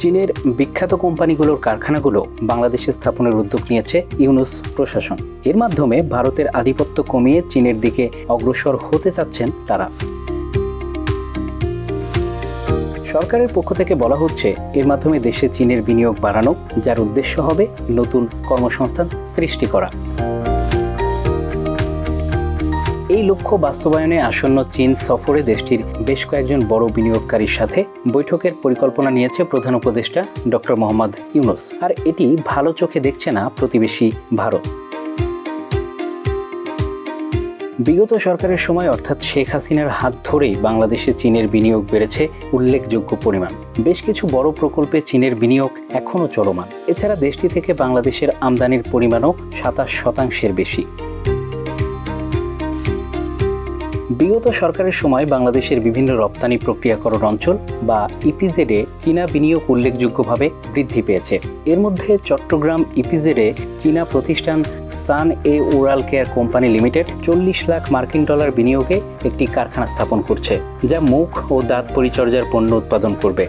চীনের বিখ্যাত কোম্পানিগুলোর কারখানাগুলো বাংলাদেশে স্থাপনের উদ্যোগ নিয়েছে ইউনূস প্রশাসন। এর মাধ্যমে ভারতের আধিপত্য কমিয়ে চীনের দিকে অগ্রসর হতে চাচ্ছেন তারা। সরকারের পক্ষ থেকে বলা হচ্ছে এর মাধ্যমে দেশে চীনের বিনিয়োগ বাড়ানো, যার উদ্দেশ্য হবে নতুন কর্মসংস্থান সৃষ্টি করা। এই লক্ষ্য বাস্তবায়নে আসন্ন চীন সফরে দেশটির বেশ কয়েকজন বড় বিনিয়োগকারীর সাথে বৈঠকের পরিকল্পনা নিয়েছে প্রধান উপদেষ্টা ডক্টর মোহাম্মদ ইউনূস। আর এটি ভালো চোখে দেখছে না প্রতিবেশী ভারত। বিগত সরকারের সময় অর্থাৎ শেখ হাসিনার হাত ধরেই বাংলাদেশে চীনের বিনিয়োগ বেড়েছে উল্লেখযোগ্য পরিমাণ। বেশ কিছু বড় প্রকল্পে চীনের বিনিয়োগ এখনও চলমান। এছাড়া দেশটি থেকে বাংলাদেশের আমদানির পরিমাণও 27% বেশি। বিগত সরকারের সময় বাংলাদেশের বিভিন্ন রপ্তানি প্রক্রিয়াকরণ অঞ্চল বা ইপিজেডে চীনা বিনিয়োগ উল্লেখযোগ্যভাবে বৃদ্ধি পেয়েছে। এর মধ্যে চট্টগ্রাম ইপিজেডে চীনা প্রতিষ্ঠান Sun A oral care company limited 40 lakh মার্কিন ডলার বিনিয়োগে একটি কারখানা স্থাপন করছে, যা মুখ ও দাঁত পরিচর্যার পণ্য উৎপাদন করবে।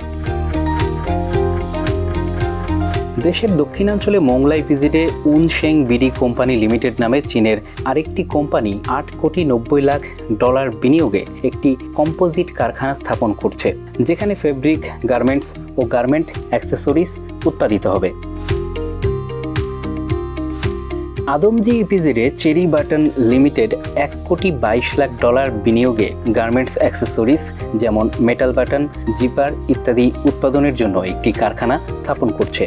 দেশের দক্ষিণাঞ্চলে মোংলা ইপিজেডে উনশেং বিডি কোম্পানি লিমিটেড নামে চীনের আরেকটি কোম্পানি 8 কোটি 90 লাখ ডলার বিনিয়োগে একটি কম্পোজিট কারখানা স্থাপন করছে, যেখানে ফেব্রিক, গার্মেন্টস ও গার্মেন্ট অ্যাক্সেসরিজ উৎপাদিত হবে। আদমজি ইপিজেডে Cherry Button Limited 1 crore 22 lakh dollar বিনিয়োগে গার্মেন্টস অ্যাক্সেসরিজ যেমন মেটাল বাটন, জিপার ইত্যাদি উৎপাদনের জন্য একটি কারখানা স্থাপন করছে।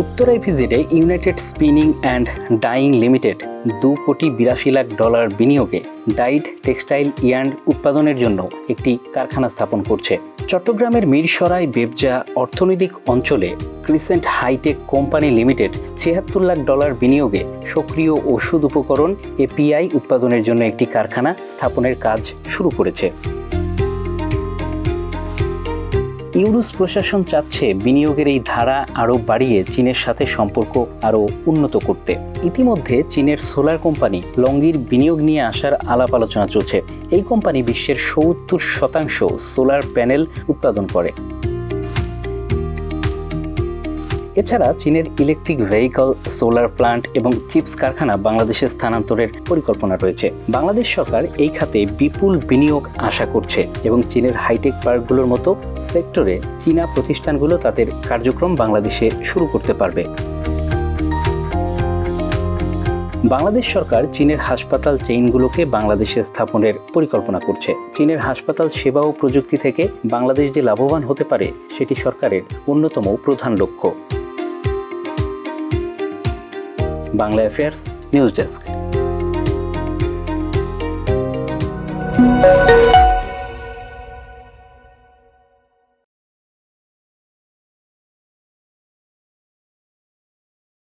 উত্তরা ইপিজেডে United Spinning and Dyeing Limited 2 crore 82 lakh dollar বিনিয়োগে ডাইড টেক্সটাইল ইয়ার্ন উৎপাদনের জন্য একটি কারখানা স্থাপন করছে। চট্টগ্রামের মিরসরাই বেবজা অর্থনৈতিক অঞ্চলে crescent hi tech company limited 76 lakh dollar বিনিয়োগে সক্রিয় ওষুধ উপকরণ এপিআই উৎপাদনের জন্য একটি কারখানা স্থাপনের কাজ শুরু করেছে। ইউনূস প্রশাসন চাচ্ছে বিনিয়োগের এই ধারা আরও বাড়িয়ে চীনের সাথে সম্পর্ক আরও উন্নত করতে। ইতিমধ্যে চীনের সোলার কোম্পানি লংগির বিনিয়োগ নিয়ে আসার আলাপ আলোচনা চলছে। এই কোম্পানি বিশ্বের 70% সোলার প্যানেল উৎপাদন করে। এছাড়া চীনের ইলেকট্রিক ভেহিকল, সোলার প্লান্ট এবং চিপস কারখানা বাংলাদেশে স্থানান্তরের পরিকল্পনা রয়েছে। বাংলাদেশ সরকার এই খাতে বিপুল বিনিয়োগ আশা করছে এবং চীনের হাইটেক পার্কগুলোর মতো সেক্টরে চীনা প্রতিষ্ঠানগুলো তাদের কার্যক্রম বাংলাদেশে শুরু করতে পারবে। বাংলাদেশ সরকার চীনের হাসপাতাল চেইনগুলোকে বাংলাদেশে স্থাপনের পরিকল্পনা করছে। চীনের হাসপাতাল সেবা ও প্রযুক্তি থেকে বাংলাদেশ যে লাভবান হতে পারে সেটি সরকারের অন্যতম প্রধান লক্ষ্য। Bangla affairs news desk.